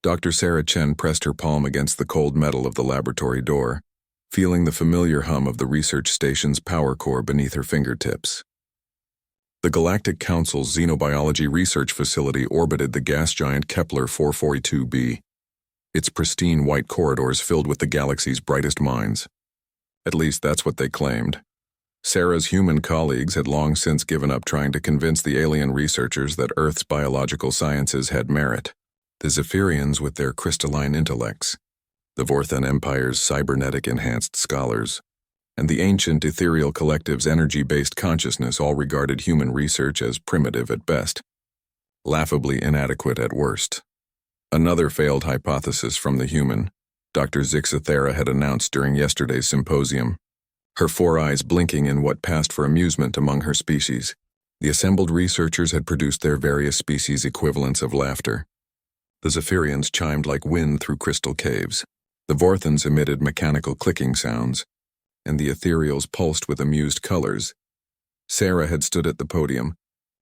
Dr. Sarah Chen pressed her palm against the cold metal of the laboratory door, feeling the familiar hum of the research station's power core beneath her fingertips. The Galactic Council's xenobiology research facility orbited the gas giant Kepler 442b, its pristine white corridors filled with the galaxy's brightest minds. At least that's what they claimed. Sarah's human colleagues had long since given up trying to convince the alien researchers that Earth's biological sciences had merit. The Zephyrians with their crystalline intellects, the Vorthan Empire's cybernetic-enhanced scholars, and the ancient ethereal collective's energy-based consciousness all regarded human research as primitive at best, laughably inadequate at worst. Another failed hypothesis from the human, Dr. Zixathera had announced during yesterday's symposium, her four eyes blinking in what passed for amusement among her species. The assembled researchers had produced their various species equivalents of laughter. The Zephyrians chimed like wind through crystal caves. The Vorthans emitted mechanical clicking sounds, and the ethereals pulsed with amused colors. Sarah had stood at the podium,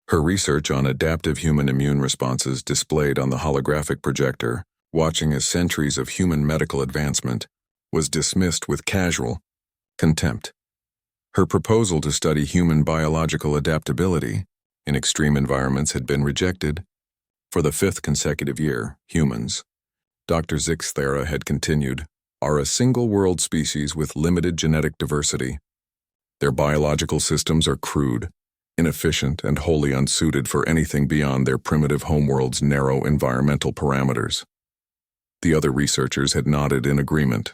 her research on adaptive human immune responses displayed on the holographic projector, watching as centuries of human medical advancement was dismissed with casual contempt. Her proposal to study human biological adaptability in extreme environments had been rejected. For the fifth consecutive year, humans, Dr. Zixathera had continued, are a single-world species with limited genetic diversity. Their biological systems are crude, inefficient, and wholly unsuited for anything beyond their primitive homeworld's narrow environmental parameters. The other researchers had nodded in agreement.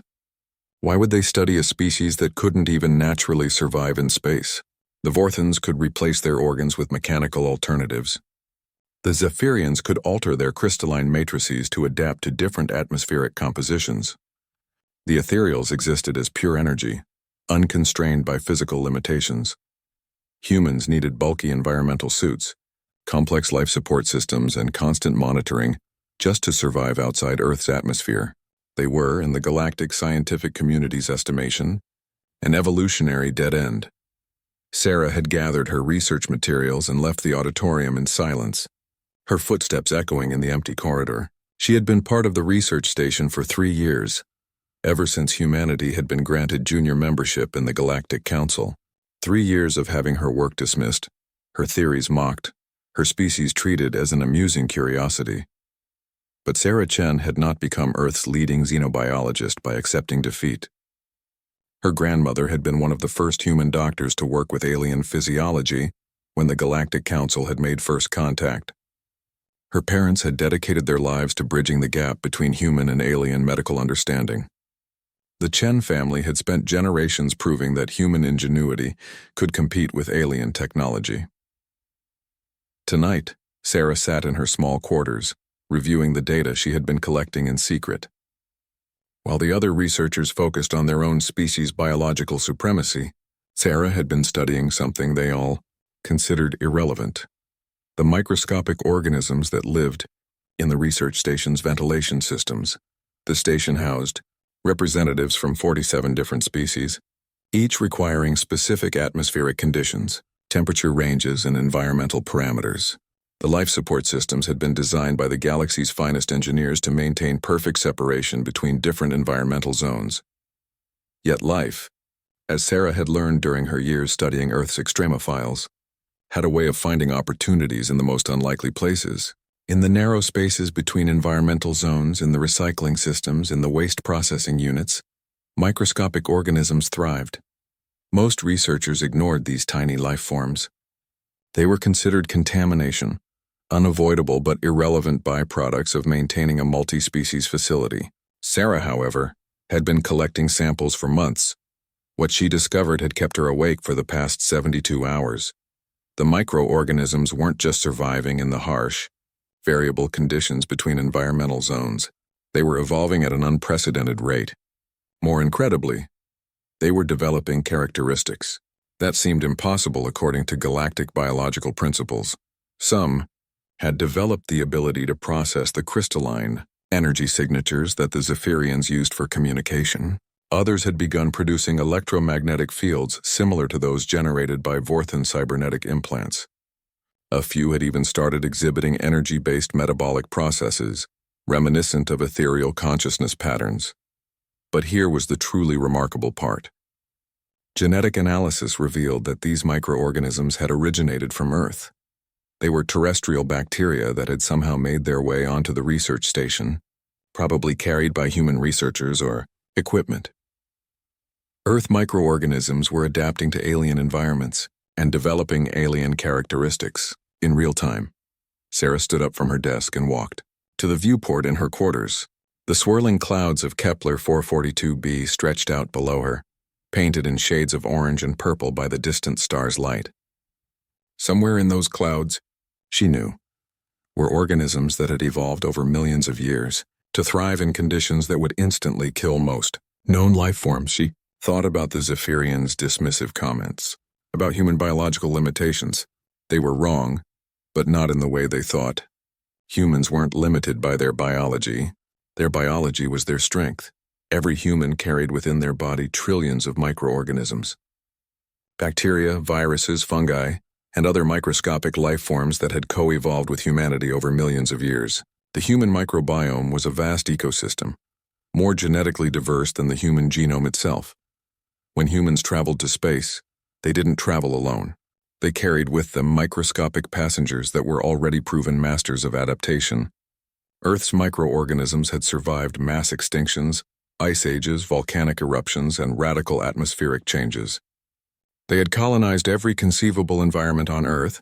Why would they study a species that couldn't even naturally survive in space? The Vorthans could replace their organs with mechanical alternatives. The Zephyrians could alter their crystalline matrices to adapt to different atmospheric compositions. The ethereals existed as pure energy, unconstrained by physical limitations. Humans needed bulky environmental suits, complex life support systems, and constant monitoring just to survive outside Earth's atmosphere. They were, in the galactic scientific community's estimation, an evolutionary dead end. Sarah had gathered her research materials and left the auditorium in silence, her footsteps echoing in the empty corridor. She had been part of the research station for 3 years, ever since humanity had been granted junior membership in the Galactic Council. 3 years of having her work dismissed, her theories mocked, her species treated as an amusing curiosity. But Sarah Chen had not become Earth's leading xenobiologist by accepting defeat. Her grandmother had been one of the first human doctors to work with alien physiology when the Galactic Council had made first contact. Her parents had dedicated their lives to bridging the gap between human and alien medical understanding. The Chen family had spent generations proving that human ingenuity could compete with alien technology. Tonight, Sarah sat in her small quarters, reviewing the data she had been collecting in secret. While the other researchers focused on their own species' biological supremacy, Sarah had been studying something they all considered irrelevant: the microscopic organisms that lived in the research station's ventilation systems. The station housed representatives from 47 different species, each requiring specific atmospheric conditions, temperature ranges, and environmental parameters. The life support systems had been designed by the galaxy's finest engineers to maintain perfect separation between different environmental zones. Yet life, as Sarah had learned during her years studying Earth's extremophiles, had a way of finding opportunities in the most unlikely places. In the narrow spaces between environmental zones, in the recycling systems, in the waste processing units, microscopic organisms thrived. Most researchers ignored these tiny life forms. They were considered contamination, unavoidable but irrelevant byproducts of maintaining a multi-species facility. Sarah, however, had been collecting samples for months. What she discovered had kept her awake for the past 72 hours. The microorganisms weren't just surviving in the harsh, variable conditions between environmental zones. They were evolving at an unprecedented rate. More incredibly, they were developing characteristics that seemed impossible according to galactic biological principles. Some had developed the ability to process the crystalline energy signatures that the Zephyrians used for communication. Others had begun producing electromagnetic fields similar to those generated by Vorthan cybernetic implants. A few had even started exhibiting energy-based metabolic processes, reminiscent of ethereal consciousness patterns. But here was the truly remarkable part. Genetic analysis revealed that these microorganisms had originated from Earth. They were terrestrial bacteria that had somehow made their way onto the research station, probably carried by human researchers or equipment. Earth microorganisms were adapting to alien environments and developing alien characteristics in real time. Sarah stood up from her desk and walked to the viewport in her quarters. The swirling clouds of Kepler 442b stretched out below her, painted in shades of orange and purple by the distant star's light. Somewhere in those clouds, she knew, were organisms that had evolved over millions of years to thrive in conditions that would instantly kill most known life forms. She thought about the Zephyrians' dismissive comments about human biological limitations. They were wrong, but not in the way they thought. Humans weren't limited by their biology. Their biology was their strength. Every human carried within their body trillions of microorganisms. Bacteria, viruses, fungi, and other microscopic life forms that had co-evolved with humanity over millions of years. The human microbiome was a vast ecosystem, more genetically diverse than the human genome itself. When humans traveled to space, they didn't travel alone. They carried with them microscopic passengers that were already proven masters of adaptation. Earth's microorganisms had survived mass extinctions, ice ages, volcanic eruptions, and radical atmospheric changes. They had colonized every conceivable environment on Earth,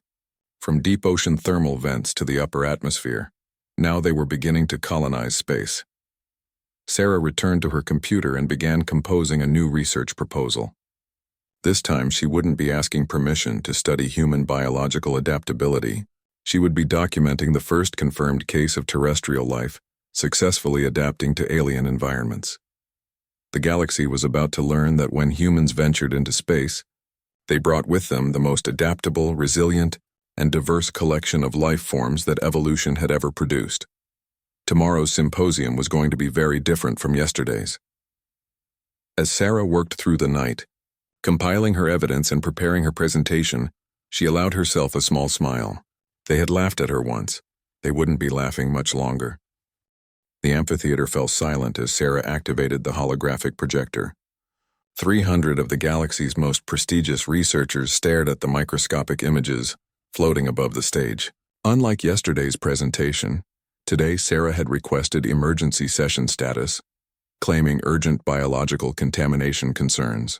from deep ocean thermal vents to the upper atmosphere. Now they were beginning to colonize space. Sarah returned to her computer and began composing a new research proposal. This time she wouldn't be asking permission to study human biological adaptability. She would be documenting the first confirmed case of terrestrial life successfully adapting to alien environments. The galaxy was about to learn that when humans ventured into space, they brought with them the most adaptable, resilient, and diverse collection of life forms that evolution had ever produced. Tomorrow's symposium was going to be very different from yesterday's. As Sarah worked through the night, compiling her evidence and preparing her presentation, she allowed herself a small smile. They had laughed at her once. They wouldn't be laughing much longer. The amphitheater fell silent as Sarah activated the holographic projector. 300 of the galaxy's most prestigious researchers stared at the microscopic images floating above the stage. Unlike yesterday's presentation, today Sarah had requested emergency session status, claiming urgent biological contamination concerns.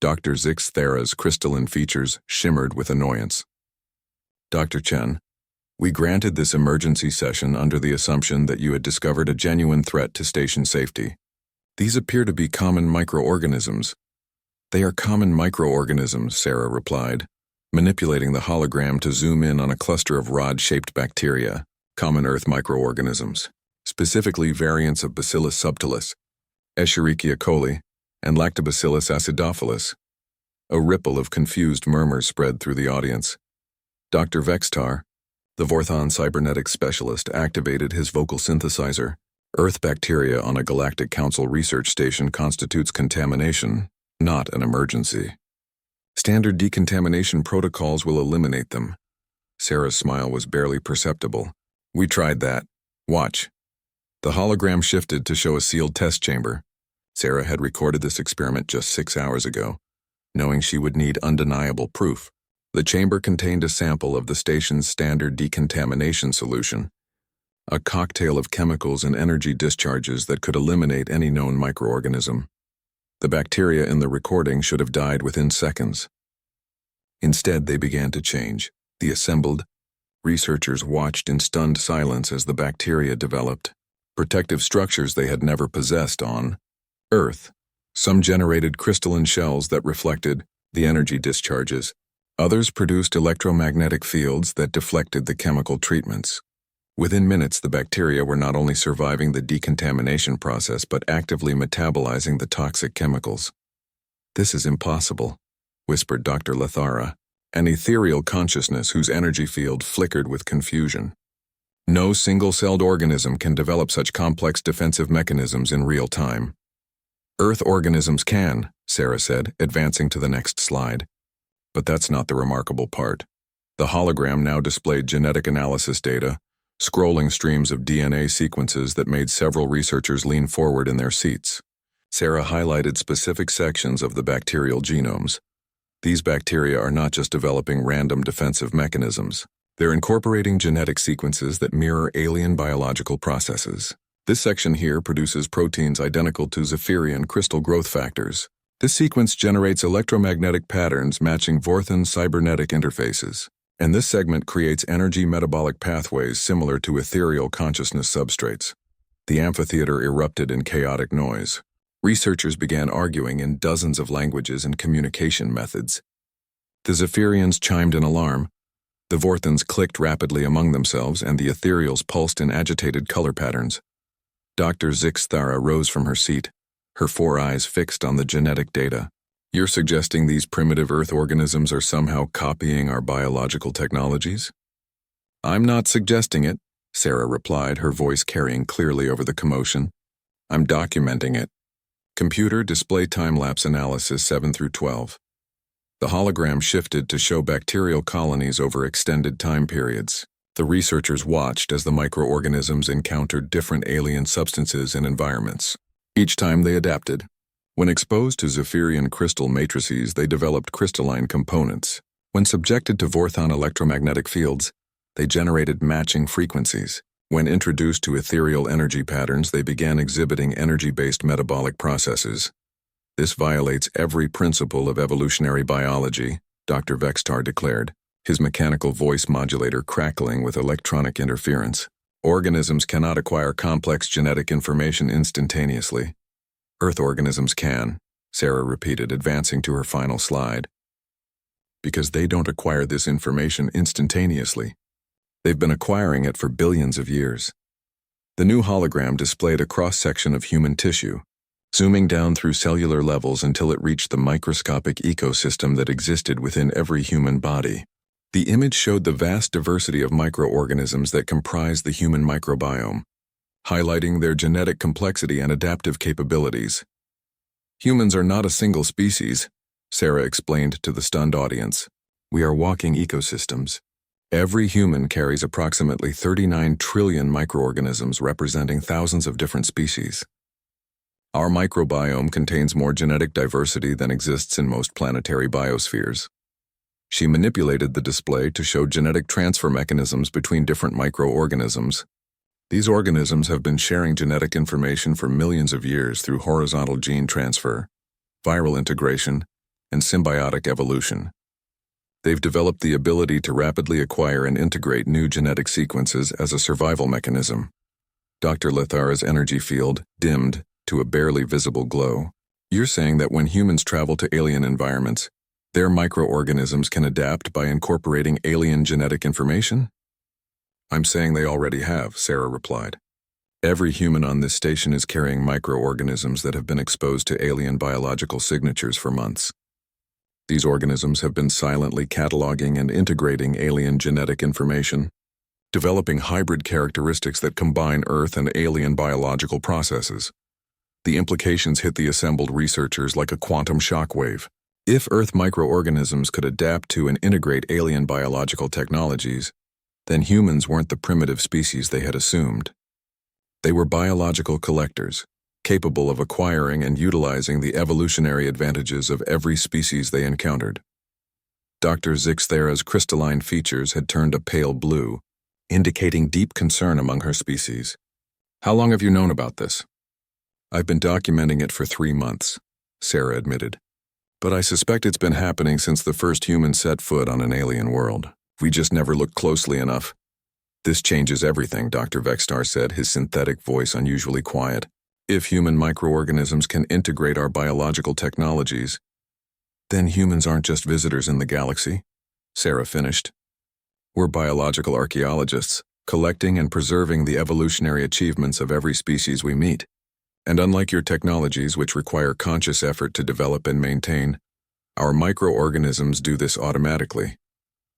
Dr. Zixthera's crystalline features shimmered with annoyance. Dr. Chen, we granted this emergency session under the assumption that you had discovered a genuine threat to station safety. These appear to be common microorganisms. They are common microorganisms, Sarah replied, manipulating the hologram to zoom in on a cluster of rod-shaped bacteria, common Earth microorganisms, specifically variants of Bacillus subtilis, Escherichia coli, and Lactobacillus acidophilus. A ripple of confused murmurs spread through the audience. Dr. Vextar, the Vorthon cybernetics specialist, activated his vocal synthesizer. Earth bacteria on a galactic council research station constitutes contamination, not an emergency. Standard decontamination protocols will eliminate them. Sarah's smile was barely perceptible. We tried that. Watch. The hologram shifted to show a sealed test chamber. Sarah had recorded this experiment just 6 hours ago, knowing she would need undeniable proof. The chamber contained a sample of the station's standard decontamination solution, a cocktail of chemicals and energy discharges that could eliminate any known microorganism. The bacteria in the recording should have died within seconds. Instead, they began to change. The assembled researchers watched in stunned silence as the bacteria developed protective structures they had never possessed on Earth. Some generated crystalline shells that reflected the energy discharges. Others produced electromagnetic fields that deflected the chemical treatments. Within minutes, the bacteria were not only surviving the decontamination process but actively metabolizing the toxic chemicals. This is impossible, whispered Dr. Lethara, an ethereal consciousness whose energy field flickered with confusion. No single-celled organism can develop such complex defensive mechanisms in real time. Earth organisms can, Sarah said, advancing to the next slide. But that's not the remarkable part. The hologram now displayed genetic analysis data scrolling streams of DNA sequences that made several researchers lean forward in their seats. Sarah highlighted specific sections of the bacterial genomes. These bacteria are not just developing random defensive mechanisms. They're incorporating genetic sequences that mirror alien biological processes. This section here produces proteins identical to Zephyrian crystal growth factors. This sequence generates electromagnetic patterns matching Vorthan cybernetic interfaces. And this segment creates energy metabolic pathways similar to ethereal consciousness substrates. The amphitheater erupted in chaotic noise. Researchers began arguing in dozens of languages and communication methods. The Zephyrians chimed in alarm. The Vorthans clicked rapidly among themselves, and the ethereals pulsed in agitated color patterns. Dr. Zixthara rose from her seat, her 4 eyes fixed on the genetic data. You're suggesting these primitive Earth organisms are somehow copying our biological technologies? I'm not suggesting it, Sarah replied, her voice carrying clearly over the commotion. I'm documenting it. Computer display time-lapse analysis 7 through 12. The hologram shifted to show bacterial colonies over extended time periods. The researchers watched as the microorganisms encountered different alien substances and environments. Each time they adapted. When exposed to Zephyrian crystal matrices, they developed crystalline components. When subjected to Vorthon electromagnetic fields, they generated matching frequencies. When introduced to ethereal energy patterns, they began exhibiting energy-based metabolic processes. This violates every principle of evolutionary biology, Dr. Vextar declared, his mechanical voice modulator crackling with electronic interference. Organisms cannot acquire complex genetic information instantaneously. Earth organisms can, Sarah repeated, advancing to her final slide. Because they don't acquire this information instantaneously. They've been acquiring it for billions of years. The new hologram displayed a cross-section of human tissue, zooming down through cellular levels until it reached the microscopic ecosystem that existed within every human body. The image showed the vast diversity of microorganisms that comprise the human microbiome, highlighting their genetic complexity and adaptive capabilities. Humans are not a single species, Sarah explained to the stunned audience. We are walking ecosystems. Every human carries approximately 39 trillion microorganisms representing thousands of different species. Our microbiome contains more genetic diversity than exists in most planetary biospheres. She manipulated the display to show genetic transfer mechanisms between different microorganisms. These organisms have been sharing genetic information for millions of years through horizontal gene transfer, viral integration, and symbiotic evolution. They've developed the ability to rapidly acquire and integrate new genetic sequences as a survival mechanism. Dr. Lethara's energy field dimmed to a barely visible glow. You're saying that when humans travel to alien environments, their microorganisms can adapt by incorporating alien genetic information? I'm saying they already have, Sarah replied. Every human on this station is carrying microorganisms that have been exposed to alien biological signatures for months. These organisms have been silently cataloging and integrating alien genetic information, developing hybrid characteristics that combine Earth and alien biological processes. The implications hit the assembled researchers like a quantum shockwave. If Earth microorganisms could adapt to and integrate alien biological technologies, then humans weren't the primitive species they had assumed. They were biological collectors, capable of acquiring and utilizing the evolutionary advantages of every species they encountered. Dr. Zixthara's crystalline features had turned a pale blue, indicating deep concern among her species. How long have you known about this? I've been documenting it for 3 months, Sarah admitted. But I suspect it's been happening since the first human set foot on an alien world. We just never looked closely enough. This changes everything, Dr. Vextar said, his synthetic voice unusually quiet. If human microorganisms can integrate our biological technologies, then humans aren't just visitors in the galaxy, Sarah finished. We're biological archaeologists, collecting and preserving the evolutionary achievements of every species we meet. And unlike your technologies, which require conscious effort to develop and maintain, our microorganisms do this automatically.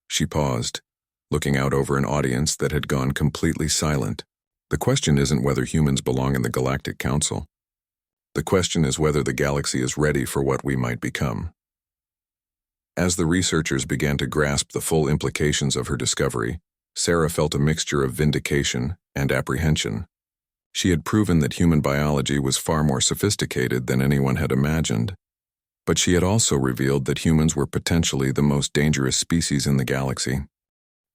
She paused, looking out over an audience that had gone completely silent. The question isn't whether humans belong in the Galactic Council. The question is whether the galaxy is ready for what we might become. As the researchers began to grasp the full implications of her discovery, Sarah felt a mixture of vindication and apprehension. She had proven that human biology was far more sophisticated than anyone had imagined, but she had also revealed that humans were potentially the most dangerous species in the galaxy.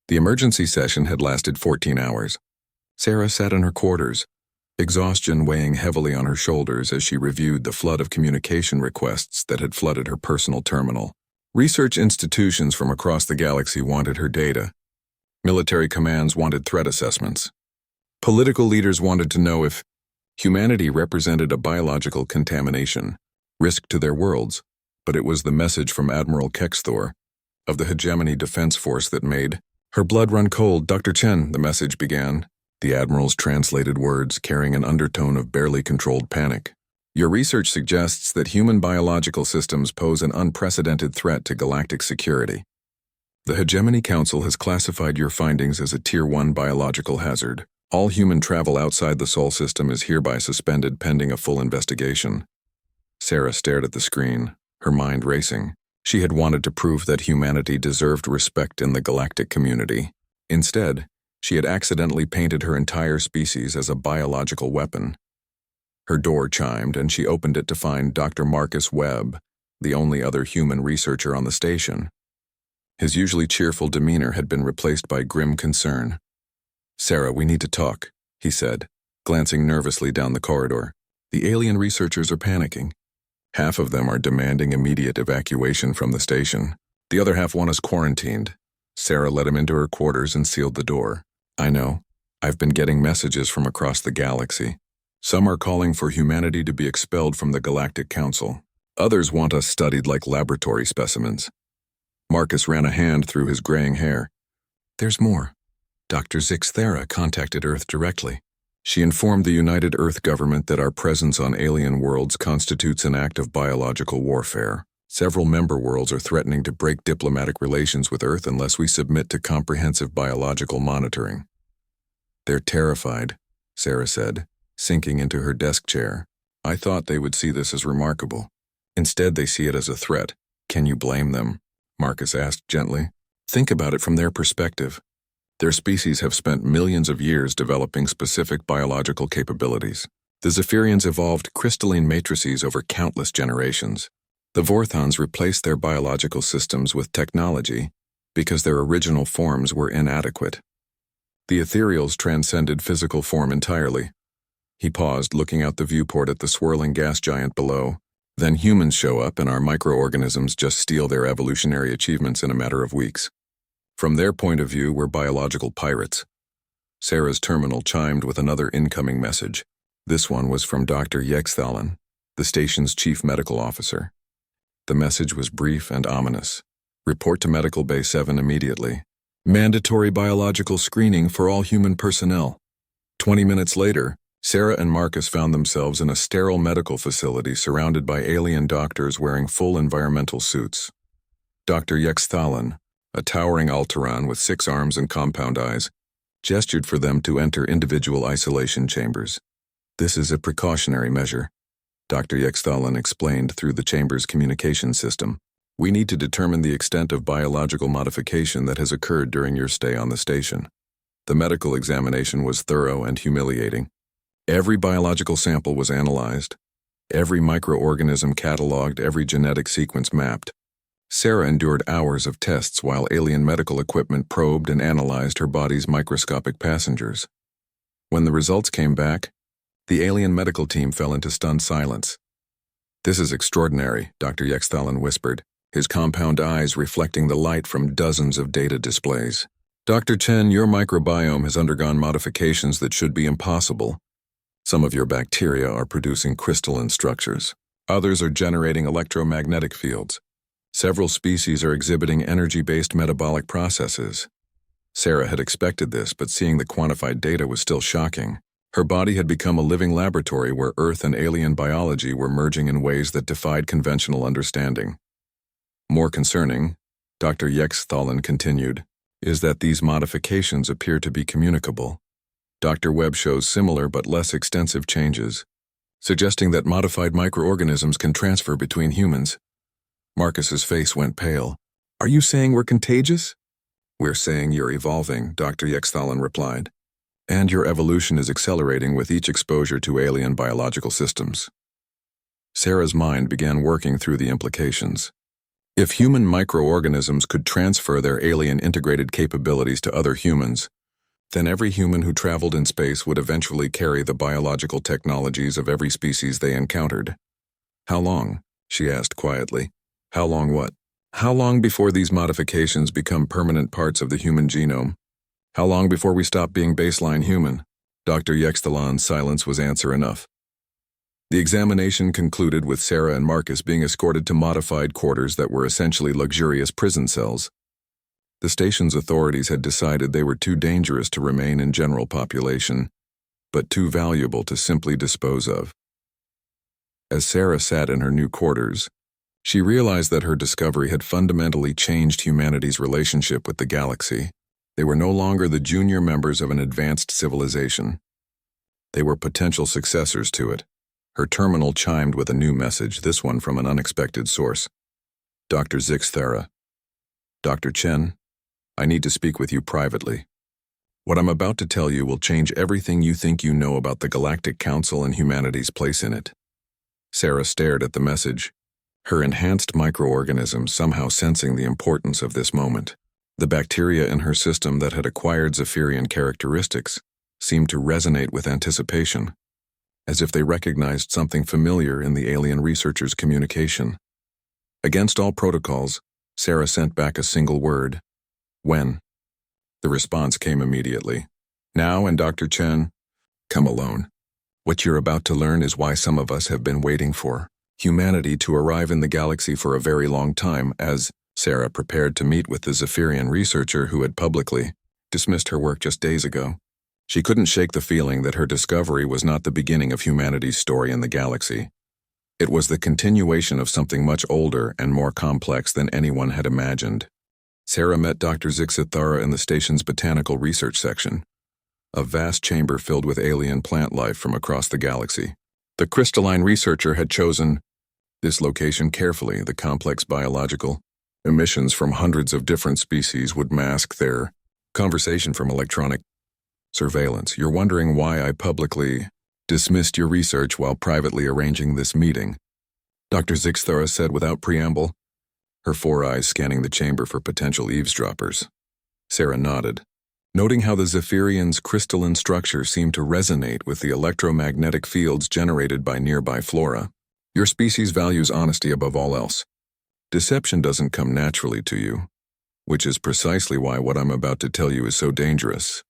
The emergency session had lasted 14 hours. Sarah sat in her quarters, exhaustion weighing heavily on her shoulders as she reviewed the flood of communication requests that had flooded her personal terminal. Research institutions from across the galaxy wanted her data. Military commands wanted threat assessments. Political leaders wanted to know if humanity represented a biological contamination, risk to their worlds, but it was the message from Admiral Kexthor of the Hegemony Defense Force that made her blood run cold. "Dr. Chen," the message began, the Admiral's translated words carrying an undertone of barely controlled panic. "Your research suggests that human biological systems pose an unprecedented threat to galactic security. The Hegemony Council has classified your findings as a Tier 1 biological hazard. All human travel outside the Sol system is hereby suspended pending a full investigation." Sarah stared at the screen, her mind racing. She had wanted to prove that humanity deserved respect in the galactic community. Instead, she had accidentally painted her entire species as a biological weapon. Her door chimed, and she opened it to find Dr. Marcus Webb, the only other human researcher on the station. His usually cheerful demeanor had been replaced by grim concern. "Sarah, we need to talk," he said, glancing nervously down the corridor. "The alien researchers are panicking. Half of them are demanding immediate evacuation from the station. The other half want us quarantined." Sarah led him into her quarters and sealed the door. "I know. I've been getting messages from across the galaxy. Some are calling for humanity to be expelled from the Galactic Council. Others want us studied like laboratory specimens." Marcus ran a hand through his graying hair. "There's more. Dr. Zixthera contacted Earth directly. She informed the United Earth government that our presence on alien worlds constitutes an act of biological warfare. Several member worlds are threatening to break diplomatic relations with Earth unless we submit to comprehensive biological monitoring." "They're terrified," Sarah said, sinking into her desk chair. "I thought they would see this as remarkable. Instead, they see it as a threat. Can you blame them?" Marcus asked gently. "Think about it from their perspective. Their species have spent millions of years developing specific biological capabilities. The Zephyrians evolved crystalline matrices over countless generations. The Vorthons replaced their biological systems with technology because their original forms were inadequate. The ethereals transcended physical form entirely." He paused, looking out the viewport at the swirling gas giant below. "Then humans show up and our microorganisms just steal their evolutionary achievements in a matter of weeks. From their point of view, we're biological pirates." Sarah's terminal chimed with another incoming message. This one was from Dr. Yexthalen, the station's chief medical officer. The message was brief and ominous. "Report to Medical Bay 7 immediately. Mandatory biological screening for all human personnel." 20 minutes later, Sarah and Marcus found themselves in a sterile medical facility surrounded by alien doctors wearing full environmental suits. Dr. Yexthalen, a towering Alteran with 6 arms and compound eyes, gestured for them to enter individual isolation chambers. "This is a precautionary measure," Dr. Yexthalen explained through the chamber's communication system. "We need to determine the extent of biological modification that has occurred during your stay on the station." The medical examination was thorough and humiliating. Every biological sample was analyzed, every microorganism cataloged, every genetic sequence mapped. Sarah endured hours of tests while alien medical equipment probed and analyzed her body's microscopic passengers. When the results came back, the alien medical team fell into stunned silence. "This is extraordinary," Dr. Yexthalen whispered, his compound eyes reflecting the light from dozens of data displays. "Dr. Chen, your microbiome has undergone modifications that should be impossible. Some of your bacteria are producing crystalline structures. Others are generating electromagnetic fields. Several species are exhibiting energy-based metabolic processes." Sarah had expected this, but seeing the quantified data was still shocking. Her body had become a living laboratory where Earth and alien biology were merging in ways that defied conventional understanding. "More concerning," Dr. Yexthalen continued, "is that these modifications appear to be communicable. Dr. Webb shows similar but less extensive changes, suggesting that modified microorganisms can transfer between humans." Marcus's face went pale. "Are you saying we're contagious?" We're saying you're evolving, Dr. Yexthalan replied. And your evolution is accelerating with each exposure to alien biological systems. Sarah's mind began working through the implications. If human microorganisms could transfer their alien integrated capabilities to other humans, then every human who traveled in space would eventually carry the biological technologies of every species they encountered. How long? She asked quietly. How long what? How long before these modifications become permanent parts of the human genome? How long before we stop being baseline human? Dr. Yexthalan's silence was answer enough. The examination concluded with Sarah and Marcus being escorted to modified quarters that were essentially luxurious prison cells. The station's authorities had decided they were too dangerous to remain in general population, but too valuable to simply dispose of. As Sarah sat in her new quarters, she realized that her discovery had fundamentally changed humanity's relationship with the galaxy. They were no longer the junior members of an advanced civilization. They were potential successors to it. Her terminal chimed with a new message, this one from an unexpected source. Dr. Zixthara. Dr. Chen, I need to speak with you privately. What I'm about to tell you will change everything you think you know about the Galactic Council and humanity's place in it. Sarah stared at the message, her enhanced microorganisms somehow sensing the importance of this moment. The bacteria in her system that had acquired Zephyrian characteristics seemed to resonate with anticipation, as if they recognized something familiar in the alien researcher's communication. Against all protocols, Sarah sent back a single word. When? The response came immediately. Now, and Dr. Chen, come alone. What you're about to learn is why some of us have been waiting for humanity to arrive in the galaxy for a very long time, as Sarah prepared to meet with the Zephyrian researcher who had publicly dismissed her work just days ago. She couldn't shake the feeling that her discovery was not the beginning of humanity's story in the galaxy. It was the continuation of something much older and more complex than anyone had imagined. Sarah met Dr. Zixthara in the station's botanical research section, a vast chamber filled with alien plant life from across the galaxy. The crystalline researcher had chosen this location carefully. The complex biological emissions from hundreds of different species would mask their conversation from electronic surveillance. You're wondering why I publicly dismissed your research while privately arranging this meeting, Dr. Zixthara said without preamble, her four eyes scanning the chamber for potential eavesdroppers. Sarah nodded, noting how the Zephyrian's crystalline structure seemed to resonate with the electromagnetic fields generated by nearby flora. Your species values honesty above all else. Deception doesn't come naturally to you, which is precisely why what I'm about to tell you is so dangerous.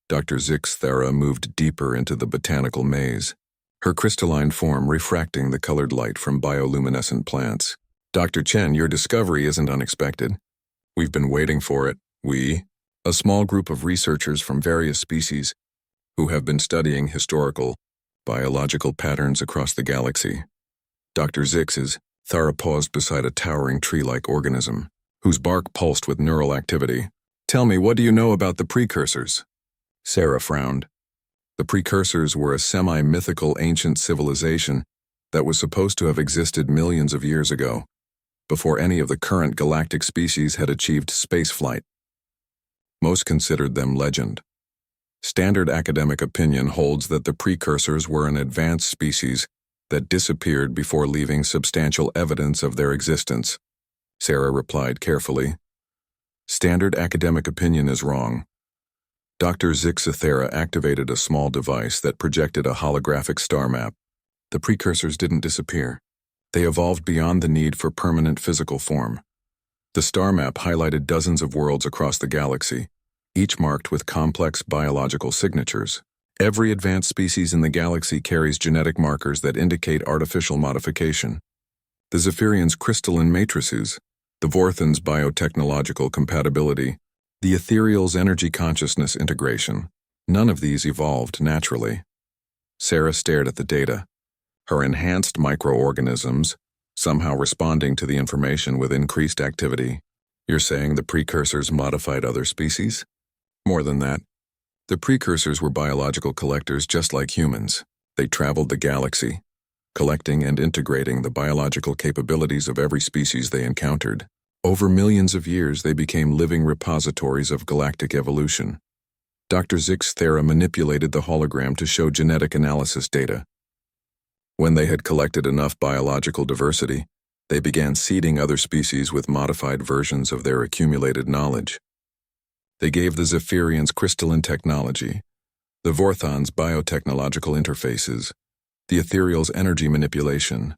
Dr. Zixthara moved deeper into the botanical maze, her crystalline form refracting the colored light from bioluminescent plants. Dr. Chen, your discovery isn't unexpected. We've been waiting for it. We, a small group of researchers from various species who have been studying historical, biological patterns across the galaxy. Dr. Zixthara paused beside a towering tree-like organism, whose bark pulsed with neural activity. Tell me, what do you know about the precursors? Sarah frowned. The precursors were a semi-mythical ancient civilization that was supposed to have existed millions of years ago, before any of the current galactic species had achieved spaceflight. Most considered them legend. Standard academic opinion holds that the precursors were an advanced species that disappeared before leaving substantial evidence of their existence. Sarah replied carefully. Standard academic opinion is wrong. Dr. Zixthara activated a small device that projected a holographic star map. The precursors didn't disappear. They evolved beyond the need for permanent physical form. The star map highlighted dozens of worlds across the galaxy, each marked with complex biological signatures. Every advanced species in the galaxy carries genetic markers that indicate artificial modification. The Zephyrian's crystalline matrices, the Vorthan's biotechnological compatibility, the Ethereal's energy consciousness integration. None of these evolved naturally. Sarah stared at the data, her enhanced microorganisms somehow responding to the information with increased activity. You're saying the precursors modified other species? More than that. The precursors were biological collectors just like humans. They traveled the galaxy, collecting and integrating the biological capabilities of every species they encountered. Over millions of years, they became living repositories of galactic evolution. Dr. Zixthera manipulated the hologram to show genetic analysis data. When they had collected enough biological diversity, they began seeding other species with modified versions of their accumulated knowledge. They gave the Zephyrians crystalline technology, the Vorthons biotechnological interfaces, the Ethereals energy manipulation.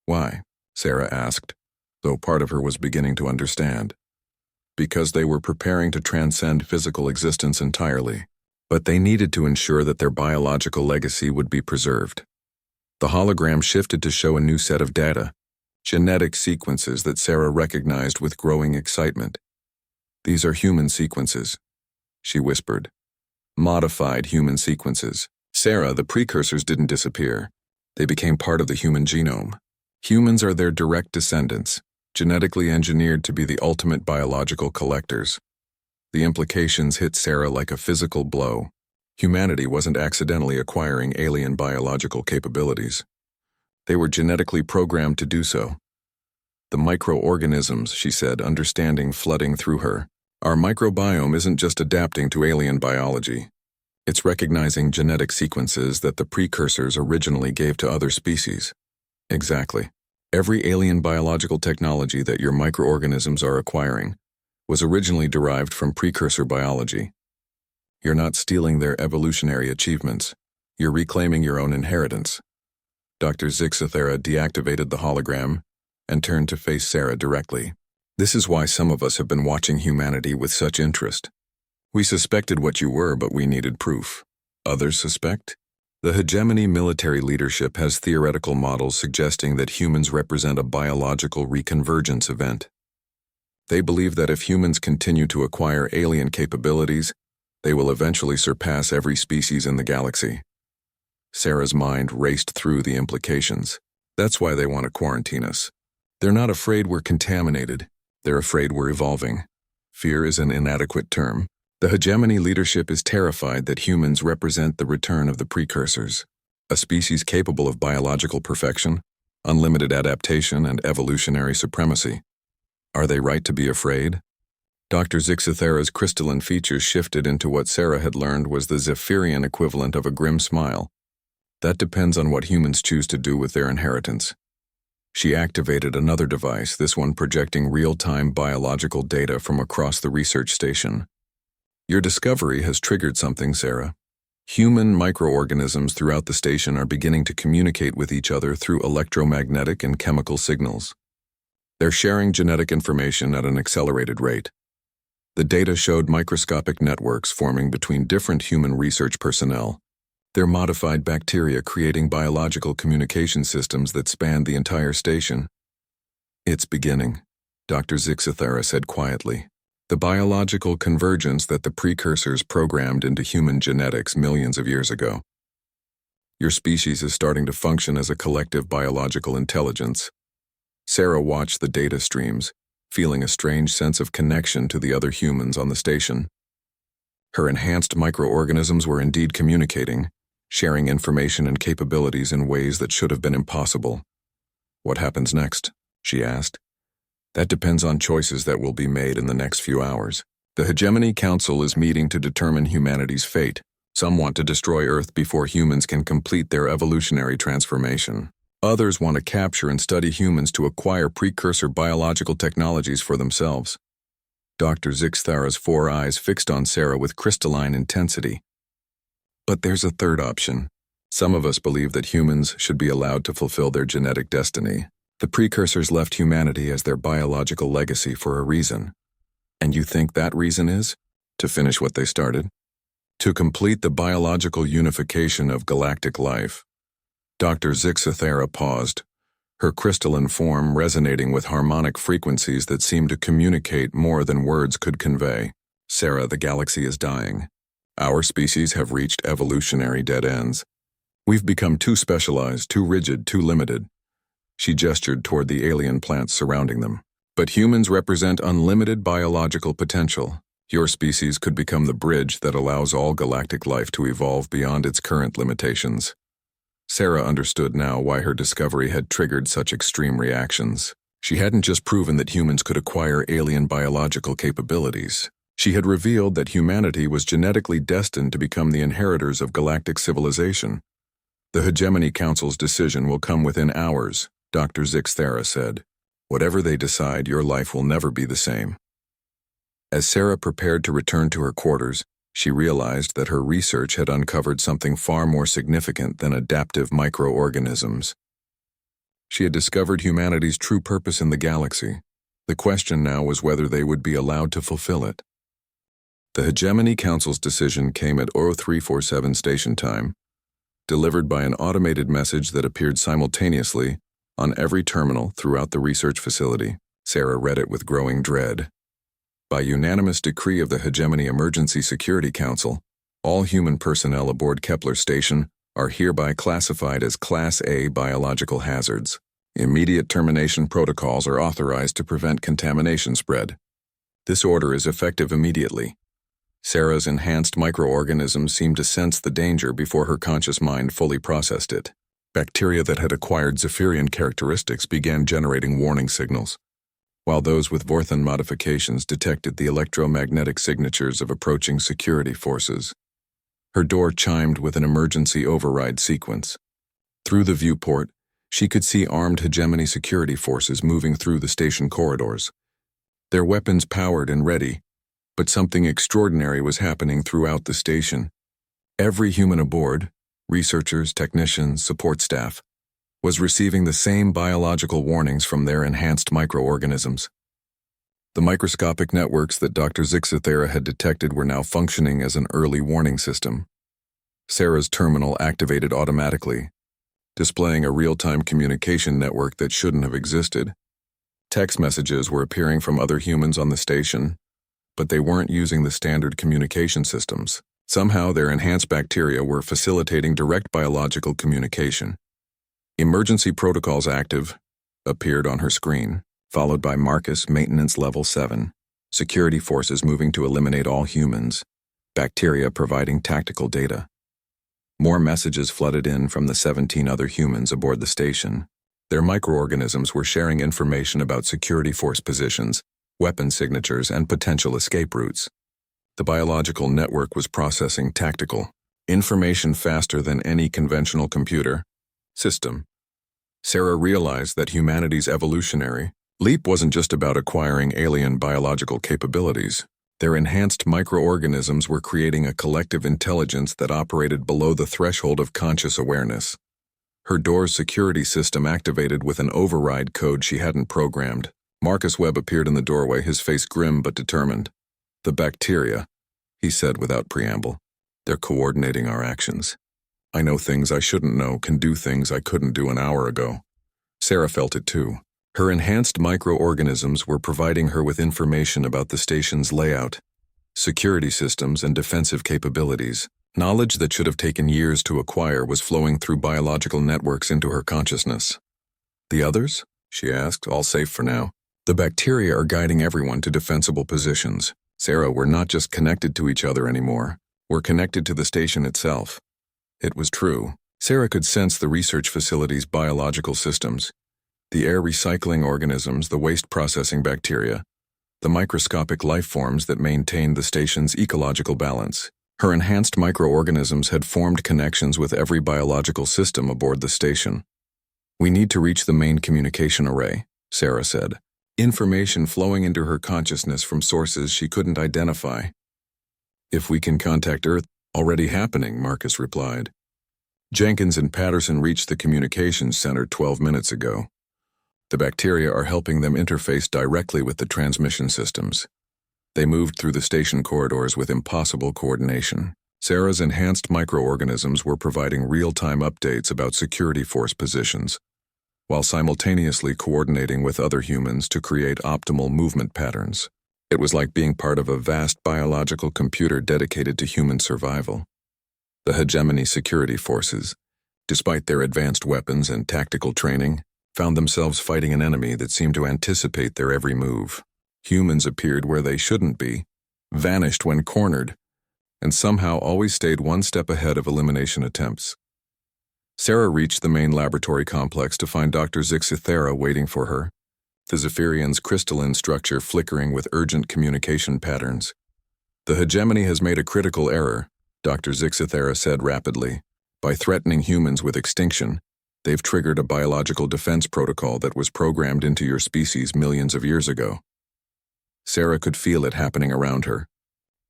Why? Sarah asked, though part of her was beginning to understand. Because they were preparing to transcend physical existence entirely, but they needed to ensure that their biological legacy would be preserved. The hologram shifted to show a new set of data, genetic sequences that Sarah recognized with growing excitement. These are human sequences, she whispered. Modified human sequences. Sarah, the precursors didn't disappear. They became part of the human genome. Humans are their direct descendants, genetically engineered to be the ultimate biological collectors. The implications hit Sarah like a physical blow. Humanity wasn't accidentally acquiring alien biological capabilities. They were genetically programmed to do so. The microorganisms, she said, understanding flooding through her. Our microbiome isn't just adapting to alien biology. It's recognizing genetic sequences that the precursors originally gave to other species. Exactly. Every alien biological technology that your microorganisms are acquiring was originally derived from precursor biology. You're not stealing their evolutionary achievements. You're reclaiming your own inheritance. Dr. Zixthera deactivated the hologram and turned to face Sarah directly. This is why some of us have been watching humanity with such interest. We suspected what you were, but we needed proof. Others suspect? The hegemony military leadership has theoretical models suggesting that humans represent a biological reconvergence event. They believe that if humans continue to acquire alien capabilities, they will eventually surpass every species in the galaxy. Sarah's mind raced through the implications. That's why they want to quarantine us. They're not afraid we're contaminated. They're afraid we're evolving. Fear is an inadequate term. The hegemony leadership is terrified that humans represent the return of the precursors, a species capable of biological perfection, unlimited adaptation, and evolutionary supremacy. Are they right to be afraid? Dr. Zixthera's crystalline features shifted into what Sarah had learned was the Zephyrian equivalent of a grim smile. That depends on what humans choose to do with their inheritance. She activated another device, this one projecting real-time biological data from across the research station. Your discovery has triggered something, Sarah. Human microorganisms throughout the station are beginning to communicate with each other through electromagnetic and chemical signals. They're sharing genetic information at an accelerated rate. The data showed microscopic networks forming between different human research personnel. They're modified bacteria creating biological communication systems that span the entire station. It's beginning, Dr. Zixthera said quietly. The biological convergence that the precursors programmed into human genetics millions of years ago. Your species is starting to function as a collective biological intelligence. Sarah watched the data streams, feeling a strange sense of connection to the other humans on the station. Her enhanced microorganisms were indeed communicating, sharing information and capabilities in ways that should have been impossible. What happens next? She asked. That depends on choices that will be made in the next few hours. The Hegemony Council is meeting to determine humanity's fate. Some want to destroy Earth before humans can complete their evolutionary transformation. Others want to capture and study humans to acquire precursor biological technologies for themselves. Dr. Zixthera's 4 eyes fixed on Sarah with crystalline intensity. But there's a third option. Some of us believe that humans should be allowed to fulfill their genetic destiny. The precursors left humanity as their biological legacy for a reason. And you think that reason is? To finish what they started? To complete the biological unification of galactic life. Dr. Zixthera paused, her crystalline form resonating with harmonic frequencies that seemed to communicate more than words could convey. Sarah, the galaxy is dying. Our species have reached evolutionary dead ends. We've become too specialized, too rigid, too limited. She gestured toward the alien plants surrounding them. But humans represent unlimited biological potential. Your species could become the bridge that allows all galactic life to evolve beyond its current limitations. Sarah understood now why her discovery had triggered such extreme reactions. She hadn't just proven that humans could acquire alien biological capabilities. She had revealed that humanity was genetically destined to become the inheritors of galactic civilization. The Hegemony Council's decision will come within hours, Dr. Zixthera said. Whatever they decide, your life will never be the same. As Sarah prepared to return to her quarters, she realized that her research had uncovered something far more significant than adaptive microorganisms. She had discovered humanity's true purpose in the galaxy. The question now was whether they would be allowed to fulfill it. The Hegemony Council's decision came at 0347 station time, delivered by an automated message that appeared simultaneously on every terminal throughout the research facility. Sarah read it with growing dread. By unanimous decree of the Hegemony Emergency Security Council, all human personnel aboard Kepler Station are hereby classified as Class A biological hazards. Immediate termination protocols are authorized to prevent contamination spread. This order is effective immediately. Sarah's enhanced microorganisms seemed to sense the danger before her conscious mind fully processed it. Bacteria that had acquired Zephyrian characteristics began generating warning signals, while those with Vorthan modifications detected the electromagnetic signatures of approaching security forces. Her door chimed with an emergency override sequence. Through the viewport, she could see armed Hegemony security forces moving through the station corridors. Their weapons powered and ready, but something extraordinary was happening throughout the station. Every human aboard, researchers, technicians, support staff, was receiving the same biological warnings from their enhanced microorganisms. The microscopic networks that Dr. Zixthera had detected were now functioning as an early warning system. Sarah's terminal activated automatically, displaying a real-time communication network that shouldn't have existed. Text messages were appearing from other humans on the station, but they weren't using the standard communication systems. Somehow their enhanced bacteria were facilitating direct biological communication. Emergency protocols active appeared on her screen, followed by Marcus Maintenance Level 7, security forces moving to eliminate all humans, bacteria providing tactical data. More messages flooded in from the 17 other humans aboard the station. Their microorganisms were sharing information about security force positions, weapon signatures, and potential escape routes. The biological network was processing tactical information faster than any conventional computer system. Sarah realized that humanity's evolutionary leap wasn't just about acquiring alien biological capabilities. Their enhanced microorganisms were creating a collective intelligence that operated below the threshold of conscious awareness. Her door's security system activated with an override code she hadn't programmed. Marcus Webb appeared in the doorway, his face grim but determined. "The bacteria," he said without preamble. "They're coordinating our actions. I know things I shouldn't know, can do things I couldn't do an hour ago." Sarah felt it too. Her enhanced microorganisms were providing her with information about the station's layout, security systems, and defensive capabilities. Knowledge that should have taken years to acquire was flowing through biological networks into her consciousness. "The others?" she asked. "All safe for now." "The bacteria are guiding everyone to defensible positions. Sarah, we're not just connected to each other anymore. We're connected to the station itself." It was true. Sarah could sense the research facility's biological systems. The air recycling organisms, the waste processing bacteria, the microscopic life forms that maintained the station's ecological balance. Her enhanced microorganisms had formed connections with every biological system aboard the station. "We need to reach the main communication array," Sarah said. Information flowing into her consciousness from sources she couldn't identify. "If we can contact Earth." "Already happening," Marcus replied. "Jenkins and Patterson reached the communications center 12 minutes ago. The bacteria are helping them interface directly with the transmission systems." They moved through the station corridors with impossible coordination. Sarah's enhanced microorganisms were providing real-time updates about security force positions, while simultaneously coordinating with other humans to create optimal movement patterns. It was like being part of a vast biological computer dedicated to human survival. The Hegemony security forces, despite their advanced weapons and tactical training, found themselves fighting an enemy that seemed to anticipate their every move. Humans appeared where they shouldn't be, vanished when cornered, and somehow always stayed one step ahead of elimination attempts. Sarah reached the main laboratory complex to find Dr. Zixthera waiting for her. the Zephyrian's crystalline structure flickering with urgent communication patterns. The hegemony has made a critical error, Dr. Zixithera said rapidly. By threatening humans with extinction, they've triggered a biological defense protocol that was programmed into your species millions of years ago. Sarah could feel it happening around her.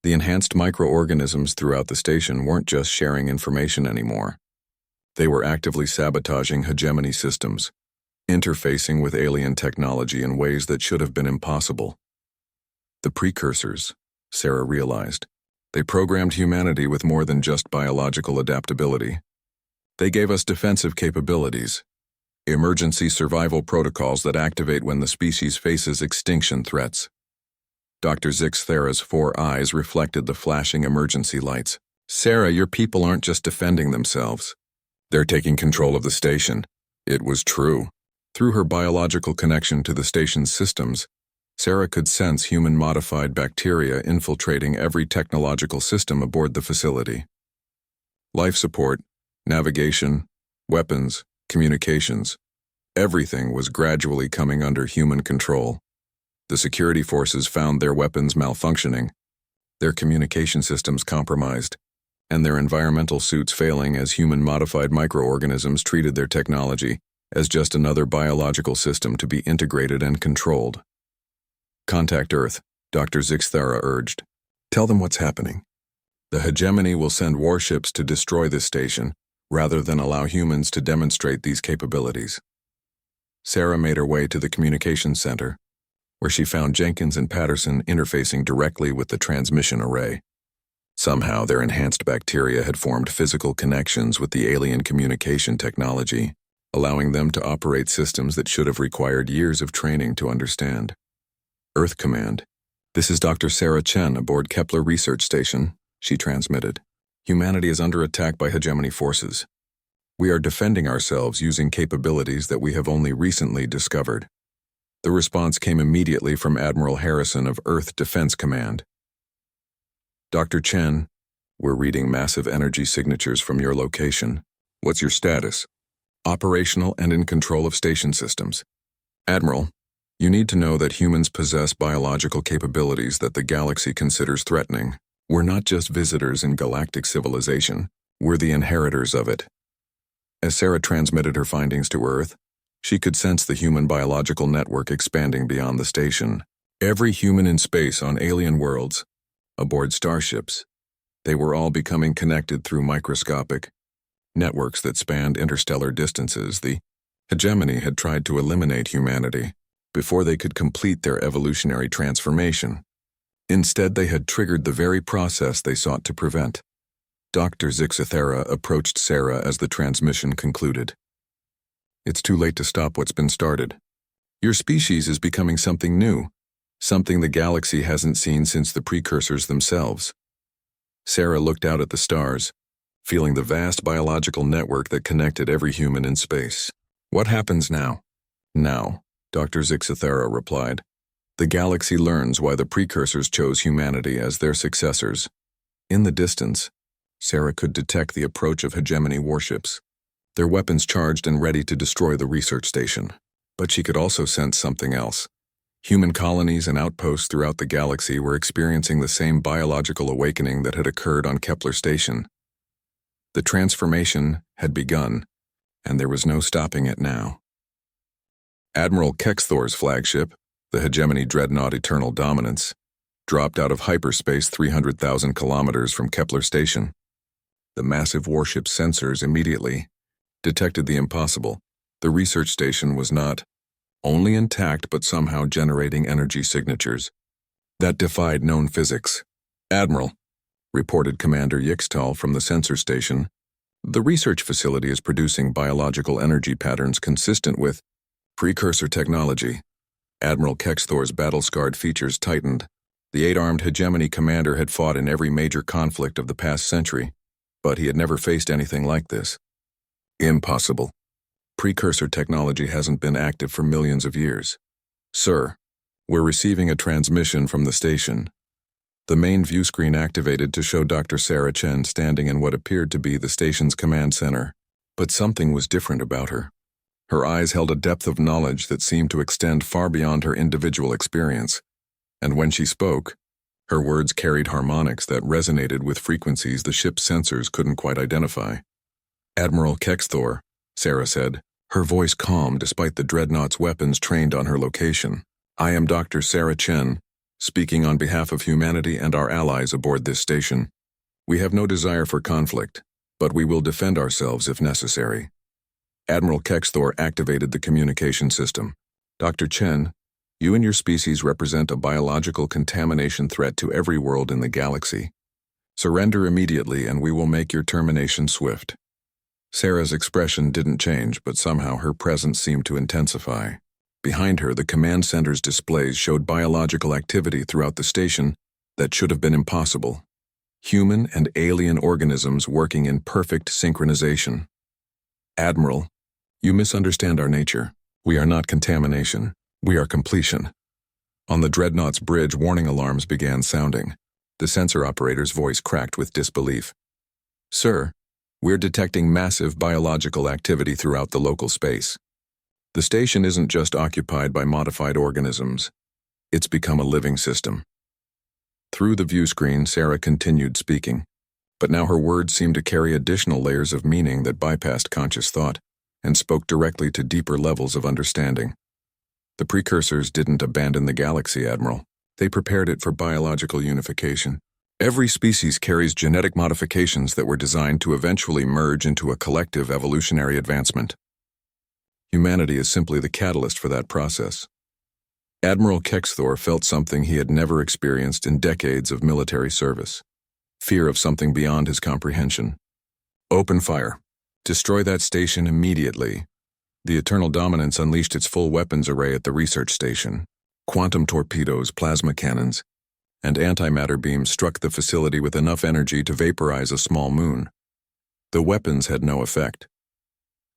The enhanced microorganisms throughout the station weren't just sharing information anymore. They were actively sabotaging hegemony systems, interfacing with alien technology in ways that should have been impossible. The precursors, Sarah realized. They programmed humanity with more than just biological adaptability. They gave us defensive capabilities, emergency survival protocols that activate when the species faces extinction threats. Dr. Zixithera's 4 eyes reflected the flashing emergency lights. Sarah, your people aren't just defending themselves. They're taking control of the station. It was true. Through her biological connection to the station's systems, Sarah could sense human-modified bacteria infiltrating every technological system aboard the facility. Life support, navigation, weapons, communications, everything was gradually coming under human control. The security forces found their weapons malfunctioning, their communication systems compromised, and their environmental suits failing as human-modified microorganisms treated their technology as just another biological system to be integrated and controlled. Contact Earth, Dr. Zixithera urged. Tell them what's happening. The hegemony will send warships to destroy this station, rather than allow humans to demonstrate these capabilities. Sarah made her way to the communications center, where she found Jenkins and Patterson interfacing directly with the transmission array. Somehow their enhanced bacteria had formed physical connections with the alien communication technology, allowing them to operate systems that should have required years of training to understand. Earth Command. This is Dr. Sarah Chen aboard Kepler Research Station, she transmitted. Humanity is under attack by hegemony forces. We are defending ourselves using capabilities that we have only recently discovered. The response came immediately from Admiral Harrison of Earth Defense Command. Dr. Chen, we're reading massive energy signatures from your location. What's your status? Operational and in control of station systems. Admiral, you need to know that humans possess biological capabilities that the galaxy considers threatening. We're not just visitors in galactic civilization, we're the inheritors of it. As Sarah transmitted her findings to Earth, she could sense the human biological network expanding beyond the station. Every human in space on alien worlds, aboard starships, they were all becoming connected through microscopic networks that spanned interstellar distances. The hegemony had tried to eliminate humanity before they could complete their evolutionary transformation. Instead, they had triggered the very process they sought to prevent. Dr. Zixithera approached Sarah as the transmission concluded. It's too late to stop what's been started. Your species is becoming something new, something the galaxy hasn't seen since the precursors themselves. Sarah looked out at the stars, feeling the vast biological network that connected every human in space. What happens now? Now, Dr. Zixithera replied. The galaxy learns why the precursors chose humanity as their successors. In the distance, Sarah could detect the approach of hegemony warships, their weapons charged and ready to destroy the research station. But she could also sense something else. Human colonies and outposts throughout the galaxy were experiencing the same biological awakening that had occurred on Kepler Station. The transformation had begun, and there was no stopping it now. Admiral Kexthor's flagship, the hegemony dreadnought Eternal Dominance, dropped out of hyperspace 300,000 kilometers from Kepler Station. The massive warship's sensors immediately detected the impossible. The research station was not only intact but somehow generating energy signatures that defied known physics. Admiral, reported Commander Yixtal from the sensor station, the research facility is producing biological energy patterns consistent with precursor technology. Admiral Kexthor's battle-scarred features tightened. The 8-armed hegemony commander had fought in every major conflict of the past century, but he had never faced anything like this. Impossible. Precursor technology hasn't been active for millions of years. Sir, we're receiving a transmission from the station. The main view screen activated to show Dr. Sarah Chen standing in what appeared to be the station's command center. But something was different about her. Her eyes held a depth of knowledge that seemed to extend far beyond her individual experience, and when she spoke, her words carried harmonics that resonated with frequencies the ship's sensors couldn't quite identify. "Admiral Kexthor," Sarah said, her voice calm despite the dreadnought's weapons trained on her location. "I am Dr. Sarah Chen, speaking on behalf of humanity and our allies aboard this station. We have no desire for conflict, but we will defend ourselves if necessary." Admiral Kexthor activated the communication system. "Dr. Chen, you and your species represent a biological contamination threat to every world in the galaxy. Surrender immediately and we will make your termination swift." Sarah's expression didn't change, but somehow her presence seemed to intensify. Behind her, the command center's displays showed biological activity throughout the station that should have been impossible. Human and alien organisms working in perfect synchronization. "Admiral, you misunderstand our nature. We are not contamination. We are completion." On the dreadnought's bridge, warning alarms began sounding. The sensor operator's voice cracked with disbelief. "Sir, we're detecting massive biological activity throughout the local space. The station isn't just occupied by modified organisms. It's become a living system." Through the view screen, Sarah continued speaking, but now her words seemed to carry additional layers of meaning that bypassed conscious thought and spoke directly to deeper levels of understanding. "The precursors didn't abandon the galaxy, Admiral. They prepared it for biological unification. Every species carries genetic modifications that were designed to eventually merge into a collective evolutionary advancement. Humanity is simply the catalyst for that process." Admiral Kexthor felt something he had never experienced in decades of military service. Fear of something beyond his comprehension. "Open fire. Destroy that station immediately." The Eternal Dominance unleashed its full weapons array at the research station. Quantum torpedoes, plasma cannons, and antimatter beams struck the facility with enough energy to vaporize a small moon. The weapons had no effect.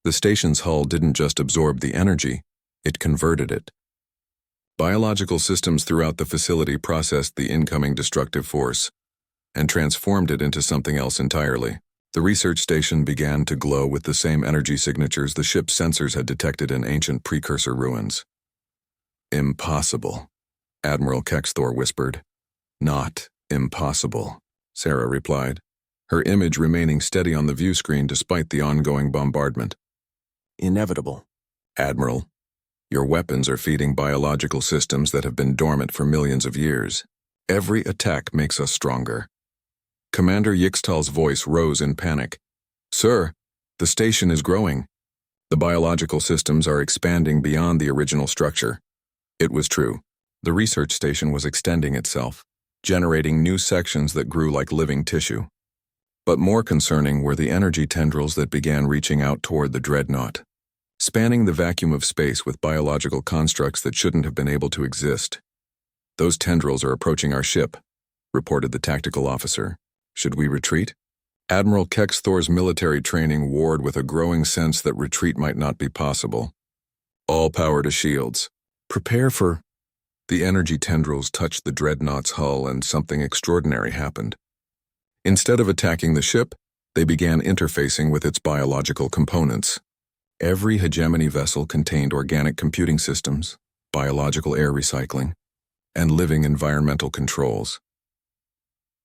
The station's hull didn't just absorb the energy, it converted it. Biological systems throughout the facility processed the incoming destructive force and transformed it into something else entirely. The research station began to glow with the same energy signatures the ship's sensors had detected in ancient precursor ruins. "Impossible," Admiral Kexthor whispered. "Not impossible," Sarah replied, her image remaining steady on the view screen despite the ongoing bombardment. "Inevitable. Admiral, your weapons are feeding biological systems that have been dormant for millions of years. Every attack makes us stronger." Commander Yixtal's voice rose in panic. "Sir, the station is growing. The biological systems are expanding beyond the original structure." It was true. The research station was extending itself, generating new sections that grew like living tissue. But more concerning were the energy tendrils that began reaching out toward the dreadnought, spanning the vacuum of space with biological constructs that shouldn't have been able to exist. "Those tendrils are approaching our ship," reported the tactical officer. "Should we retreat?" Admiral Kexthor's military training warred with a growing sense that retreat might not be possible. "All power to shields. Prepare for—" The energy tendrils touched the dreadnought's hull and something extraordinary happened. Instead of attacking the ship, they began interfacing with its biological components. Every hegemony vessel contained organic computing systems, biological air recycling, and living environmental controls.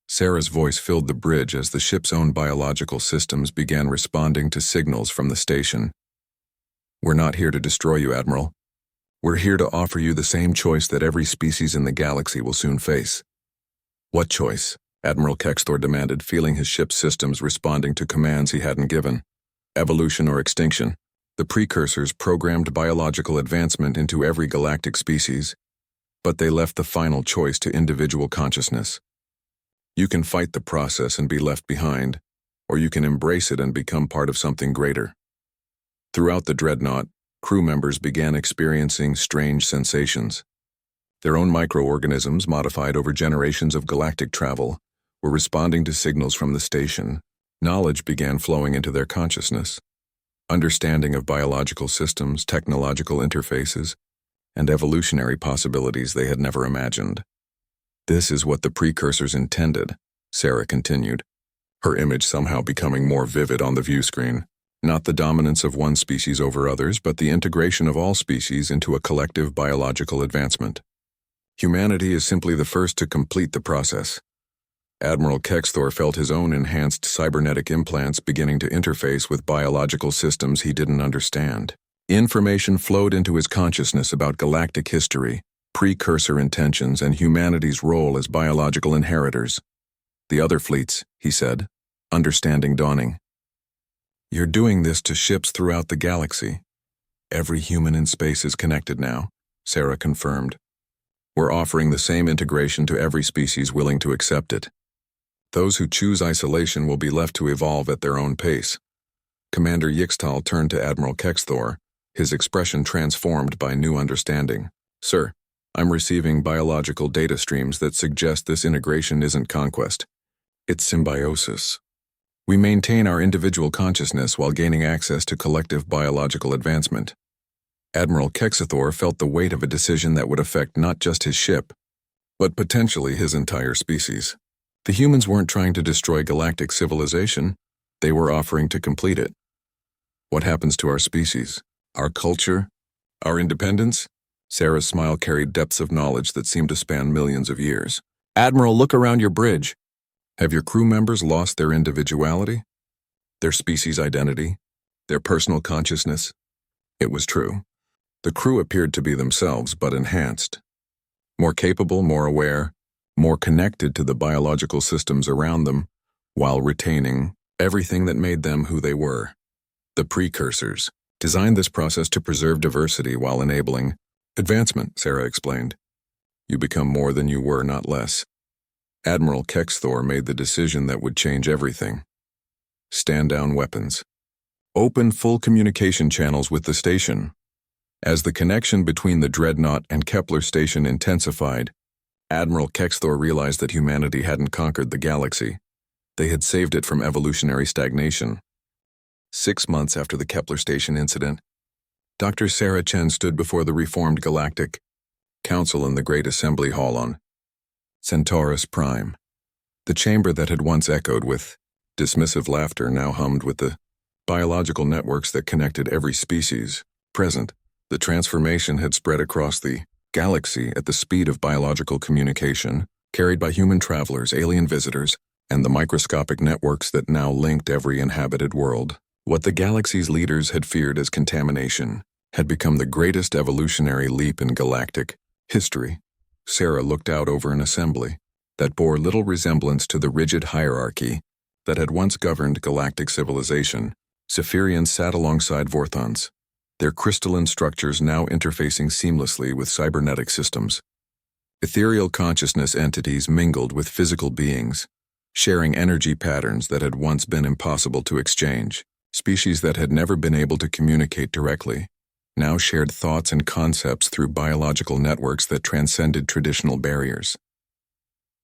Sarah's voice filled the bridge as the ship's own biological systems began responding to signals from the station. "We're not here to destroy you, Admiral. We're here to offer you the same choice that every species in the galaxy will soon face." "What choice?" Admiral Kexthor demanded, feeling his ship's systems responding to commands he hadn't given. "Evolution or extinction?" The precursors programmed biological advancement into every galactic species, but they left the final choice to individual consciousness. You can fight the process and be left behind, or you can embrace it and become part of something greater. Throughout the dreadnought, crew members began experiencing strange sensations. Their own microorganisms, modified over generations of galactic travel, were responding to signals from the station. Knowledge began flowing into their consciousness. Understanding of biological systems, technological interfaces, and evolutionary possibilities they had never imagined. "This is what the precursors intended," Sarah continued, her image somehow becoming more vivid on the view screen. Not the dominance of one species over others, but the integration of all species into a collective biological advancement. Humanity is simply the first to complete the process. Admiral Kexthor felt his own enhanced cybernetic implants beginning to interface with biological systems he didn't understand. Information flowed into his consciousness about galactic history, precursor intentions, and humanity's role as biological inheritors. The other fleets, he said, understanding dawning. You're doing this to ships throughout the galaxy. Every human in space is connected now, Sarah confirmed. We're offering the same integration to every species willing to accept it. Those who choose isolation will be left to evolve at their own pace. Commander Yixtal turned to Admiral Kexthor, his expression transformed by new understanding. Sir, I'm receiving biological data streams that suggest this integration isn't conquest. It's symbiosis. We maintain our individual consciousness while gaining access to collective biological advancement. Admiral Kexthor felt the weight of a decision that would affect not just his ship, but potentially his entire species. The humans weren't trying to destroy galactic civilization, they were offering to complete it. What happens to our species? Our culture? Our independence? Sarah's smile carried depths of knowledge that seemed to span millions of years. Admiral, look around your bridge. Have your crew members lost their individuality? Their species identity? Their personal consciousness? It was true. The crew appeared to be themselves, but enhanced. More capable, more aware, more connected to the biological systems around them, while retaining everything that made them who they were. The precursors designed this process to preserve diversity while enabling advancement, Sarah explained. You become more than you were, not less. Admiral Kexthor made the decision that would change everything. Stand down weapons. Open full communication channels with the station. As the connection between the Dreadnought and Kepler station intensified, Admiral Kexthor realized that humanity hadn't conquered the galaxy. They had saved it from evolutionary stagnation. 6 months after the Kepler station incident, Dr. Sarah Chen stood before the reformed Galactic Council in the Great Assembly Hall on Centaurus Prime. The chamber that had once echoed with dismissive laughter now hummed with the biological networks that connected every species present. The transformation had spread across the galaxy at the speed of biological communication, carried by human travelers, alien visitors, and the microscopic networks that now linked every inhabited world. What the galaxy's leaders had feared as contamination had become the greatest evolutionary leap in galactic history. Sarah looked out over an assembly that bore little resemblance to the rigid hierarchy that had once governed galactic civilization. Zephyrians sat alongside Vorthons, their crystalline structures now interfacing seamlessly with cybernetic systems. Ethereal consciousness entities mingled with physical beings, sharing energy patterns that had once been impossible to exchange. Species that had never been able to communicate directly now shared thoughts and concepts through biological networks that transcended traditional barriers.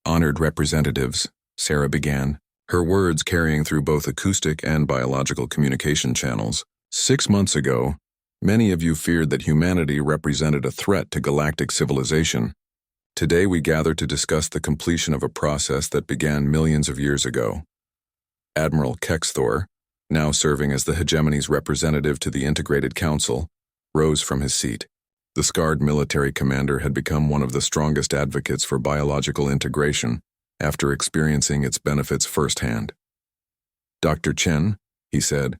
Honored representatives, Sarah began, her words carrying through both acoustic and biological communication channels. 6 months ago, many of you feared that humanity represented a threat to galactic civilization. Today we gather to discuss the completion of a process that began millions of years ago. Admiral Kexthor, now serving as the hegemony's representative to the Integrated Council, rose from his seat. The scarred military commander had become one of the strongest advocates for biological integration after experiencing its benefits firsthand. Dr. Chen, he said,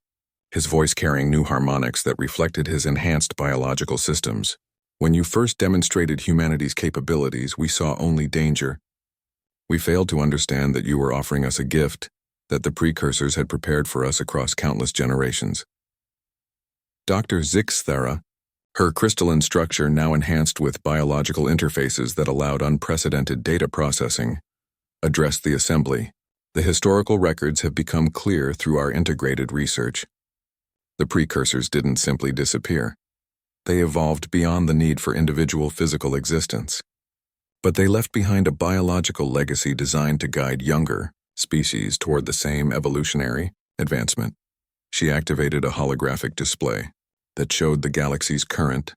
his voice carrying new harmonics that reflected his enhanced biological systems. When you first demonstrated humanity's capabilities, we saw only danger. We failed to understand that you were offering us a gift that the precursors had prepared for us across countless generations. Dr. Zixthera, her crystalline structure now enhanced with biological interfaces that allowed unprecedented data processing, addressed the assembly. The historical records have become clear through our integrated research. The precursors didn't simply disappear. They evolved beyond the need for individual physical existence. But they left behind a biological legacy designed to guide younger species toward the same evolutionary advancement. She activated a holographic display that showed the galaxy's current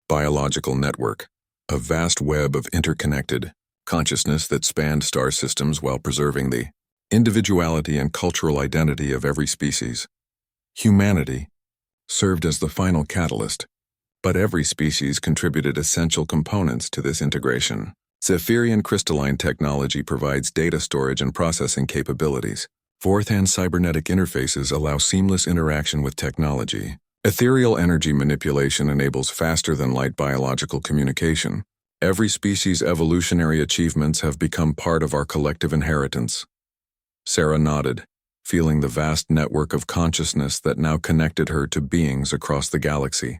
biological network, a vast web of interconnected consciousness that spanned star systems while preserving the individuality and cultural identity of every species. Humanity served as the final catalyst, but every species contributed essential components to this integration. Zephyrian crystalline technology provides data storage and processing capabilities. Fourth-hand cybernetic interfaces allow seamless interaction with technology. Ethereal energy manipulation enables faster-than-light biological communication. Every species' evolutionary achievements have become part of our collective inheritance. Sarah nodded, feeling the vast network of consciousness that now connected her to beings across the galaxy.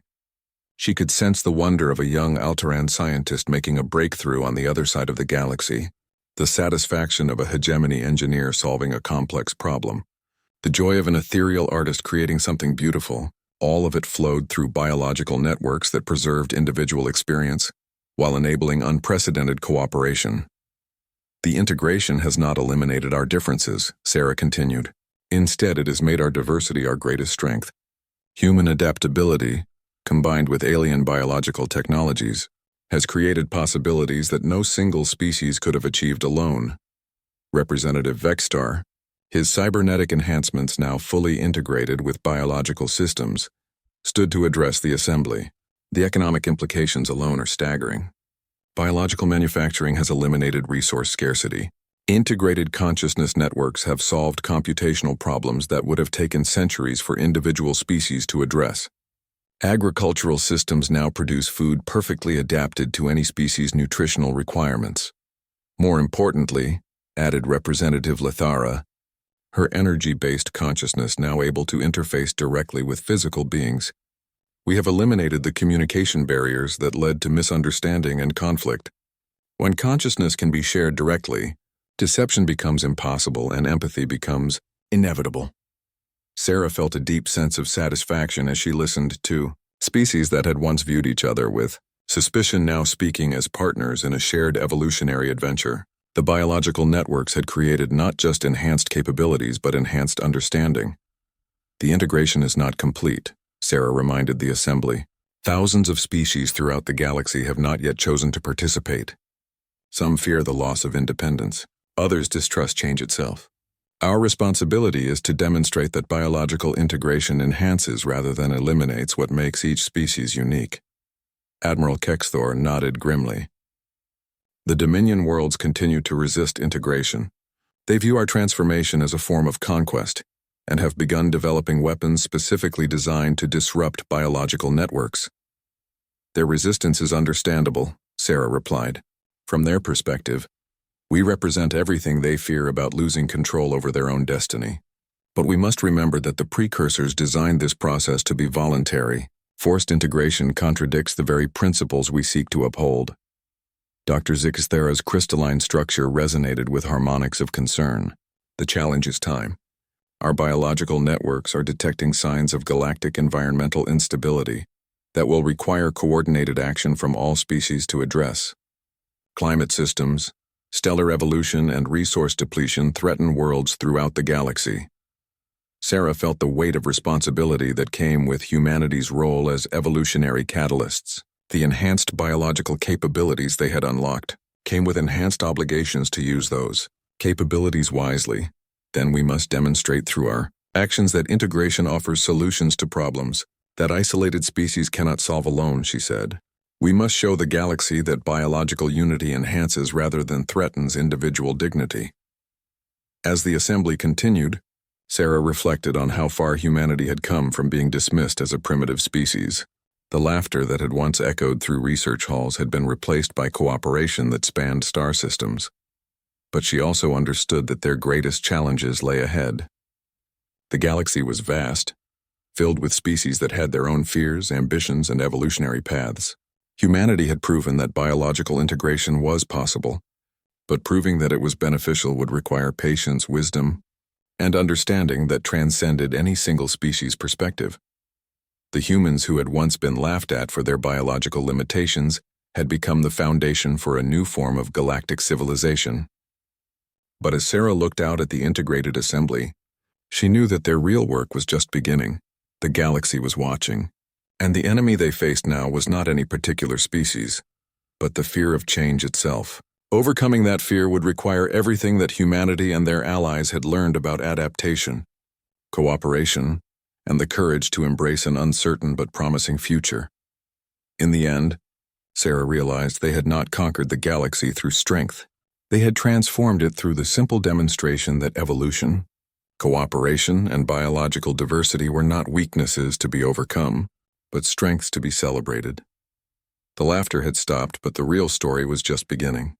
She could sense the wonder of a young Alteran scientist making a breakthrough on the other side of the galaxy, the satisfaction of a hegemony engineer solving a complex problem, the joy of an ethereal artist creating something beautiful. All of it flowed through biological networks that preserved individual experience, while enabling unprecedented cooperation. The integration has not eliminated our differences, Sarah continued. Instead, it has made our diversity our greatest strength. Human adaptability, combined with alien biological technologies, has created possibilities that no single species could have achieved alone. Representative Vexstar, his cybernetic enhancements now fully integrated with biological systems, stood to address the assembly. The economic implications alone are staggering. Biological manufacturing has eliminated resource scarcity. Integrated consciousness networks have solved computational problems that would have taken centuries for individual species to address. Agricultural systems now produce food perfectly adapted to any species' nutritional requirements. More importantly, added Representative Lithara, her energy-based consciousness now able to interface directly with physical beings. We have eliminated the communication barriers that led to misunderstanding and conflict. When consciousness can be shared directly, deception becomes impossible and empathy becomes inevitable. Sarah felt a deep sense of satisfaction as she listened to species that had once viewed each other with suspicion now speaking as partners in a shared evolutionary adventure. The biological networks had created not just enhanced capabilities but enhanced understanding. The integration is not complete, Sarah reminded the assembly. Thousands of species throughout the galaxy have not yet chosen to participate. Some fear the loss of independence. Others distrust change itself. Our responsibility is to demonstrate that biological integration enhances rather than eliminates what makes each species unique. Admiral Kexthor nodded grimly. The Dominion worlds continue to resist integration. They view our transformation as a form of conquest and have begun developing weapons specifically designed to disrupt biological networks. Their resistance is understandable, Sarah replied. From their perspective, we represent everything they fear about losing control over their own destiny. But we must remember that the precursors designed this process to be voluntary. Forced integration contradicts the very principles we seek to uphold. Dr. Zixthera's crystalline structure resonated with harmonics of concern. The challenge is time. Our biological networks are detecting signs of galactic environmental instability that will require coordinated action from all species to address. Climate systems, stellar evolution, and resource depletion threaten worlds throughout the galaxy. Sarah felt the weight of responsibility that came with humanity's role as evolutionary catalysts. The enhanced biological capabilities they had unlocked came with enhanced obligations to use those capabilities wisely. Then we must demonstrate through our actions that integration offers solutions to problems that isolated species cannot solve alone, she said. We must show the galaxy that biological unity enhances rather than threatens individual dignity. As the assembly continued, Sarah reflected on how far humanity had come from being dismissed as a primitive species. The laughter that had once echoed through research halls had been replaced by cooperation that spanned star systems. But she also understood that their greatest challenges lay ahead. The galaxy was vast, filled with species that had their own fears, ambitions, and evolutionary paths. Humanity had proven that biological integration was possible, but proving that it was beneficial would require patience, wisdom, and understanding that transcended any single species' perspective. The humans who had once been laughed at for their biological limitations had become the foundation for a new form of galactic civilization. But as Sarah looked out at the integrated assembly, she knew that their real work was just beginning. The galaxy was watching, and the enemy they faced now was not any particular species, but the fear of change itself. Overcoming that fear would require everything that humanity and their allies had learned about adaptation, cooperation, and the courage to embrace an uncertain but promising future. In the end, Sarah realized they had not conquered the galaxy through strength. They had transformed it through the simple demonstration that evolution, cooperation, and biological diversity were not weaknesses to be overcome, but strengths to be celebrated. The laughter had stopped, but the real story was just beginning.